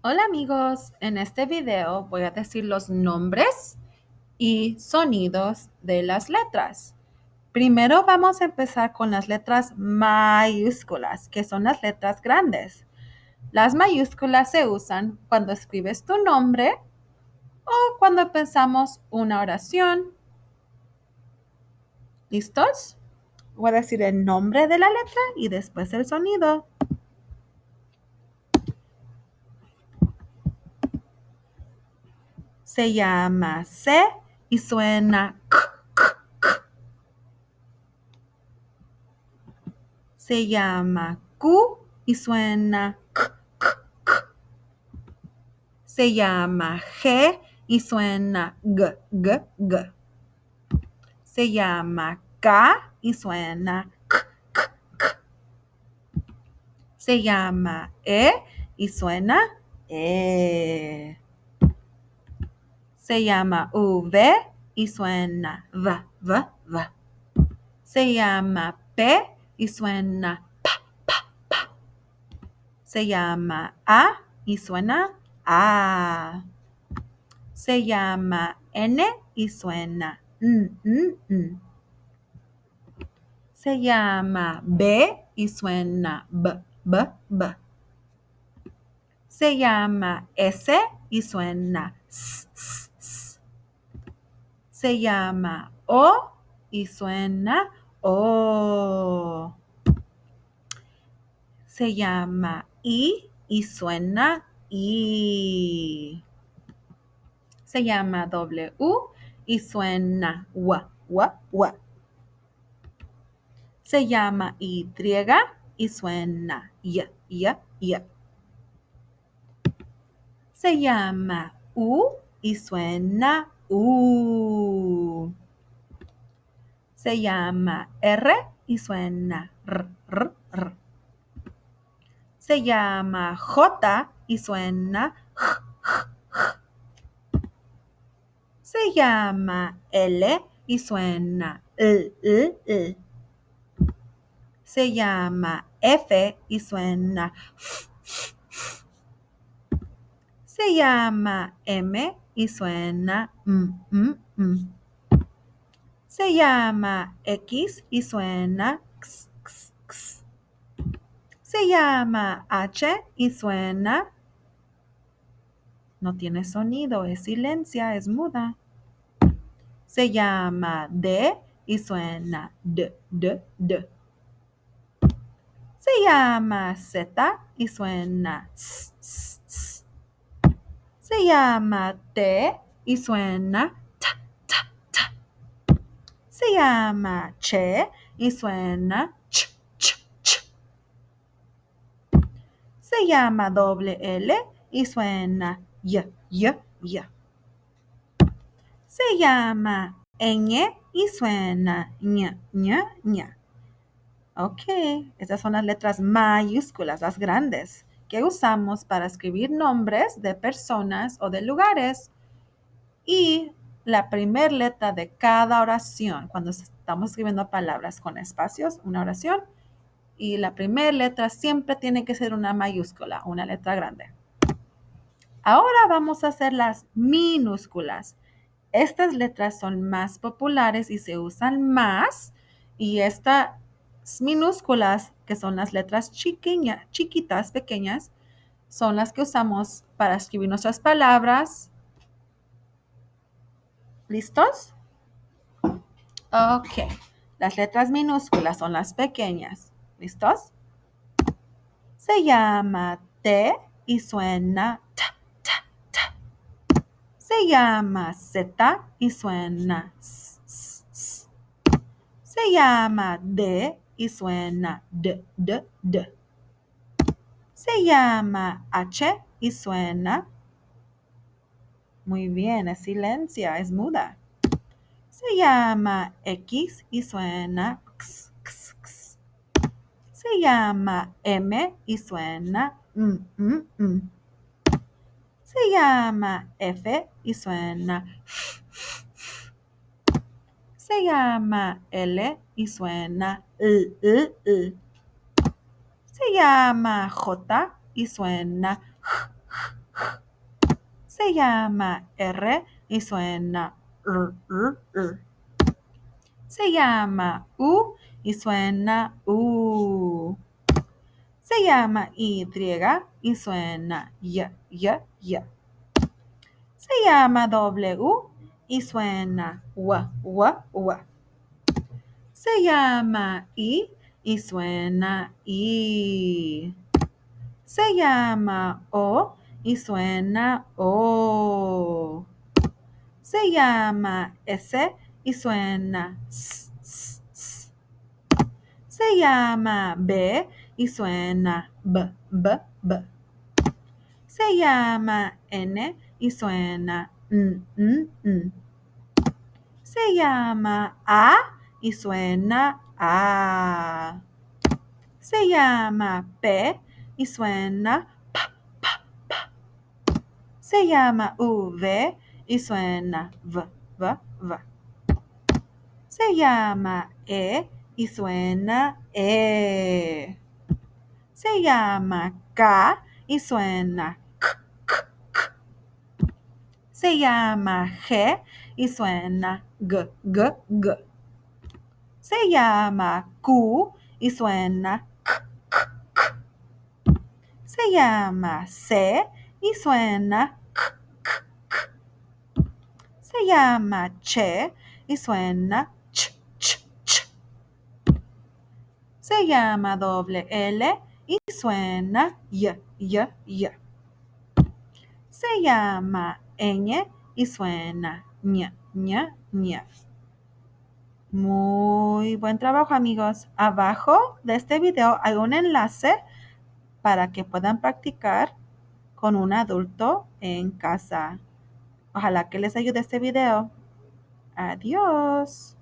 Hola amigos, en este video voy a decir los nombres y sonidos de las letras. Primero vamos a empezar con las letras mayúsculas, que son las letras grandes. Las mayúsculas se usan cuando escribes tu nombre o cuando empezamos una oración. ¿Listos? Voy a decir el nombre de la letra y después el sonido. Se llama C y suena K. Se llama Q y suena K. Se llama G y suena G, G, G. Se llama K y suena K, K, K. Se llama E y suena E. Se llama V y suena V, V, V. Se llama P y suena P, P, P. Se llama A y suena A. Se llama N y suena N, N, N. Se llama B y suena B, B, B. Se llama S y suena S, S, S. Se llama O y suena O. Se llama I y suena I. Se llama W y suena W, W, W. Se llama Y y suena Y, Y, Y. Se llama U y suena U. Se llama R y suena R, R, R. Se llama J y suena J, J, J. Se llama L y suena L, L, L. Se llama F y suena F, F, F. Se llama M y suena M, M, M. Se llama X y suena X, X, X. Se llama H y suena, no tiene sonido, es silencio, es muda. Se llama D y suena D, D, D. Se llama Z y suena S, S, S. Se llama T y suena T, T, T. Se llama Che y suena Ch, Ch, Ch. Se llama doble L y suena Y, Y, Y. Se llama ñ y suena ñ, ñ, ñ. Ok, estas son las letras mayúsculas, las grandes, que usamos para escribir nombres de personas o de lugares. Y la primera letra de cada oración, cuando estamos escribiendo palabras con espacios, una oración, y la primera letra siempre tiene que ser una mayúscula, una letra grande. Ahora vamos a hacer las minúsculas. Estas letras son más populares y se usan más, y estas minúsculas, que son las letras chiquitas, pequeñas, son las que usamos para escribir nuestras palabras. ¿Listos? Ok. Las letras minúsculas son las pequeñas. ¿Listos? Se llama T y suena T, T, T. Se llama Z y suena S, S, S. Se llama D y suena D, D, D. Se llama H y suena, muy bien, es silencio, es muda. Se llama X y suena X, X, X. Se llama M y suena M. Se llama F y suena F, F, F. Se llama L y suena L, L, L. Se llama J y suena J, J, Se llama R y suena R. Se llama U y suena U. Se llama Y y suena Y. Se llama W y suena W. Se llama I y suena I. Se llama O y suena O. Se llama S y suena S. Se llama B y suena B. Se llama N y suena N. Se llama A y suena A. Se llama P y suena P. Se llama V y suena V. Se llama E y suena E. Se llama K y suena K. Se llama G y suena G. Se llama Q y suena K. Se llama C y suena K. Se llama Che y suena Ch. Se llama doble L y suena Y. Se llama ñ y suena ñ. Muy buen trabajo, amigos. Abajo de este video hay un enlace para que puedan practicar con un adulto en casa. Ojalá que les ayude este video. Adiós.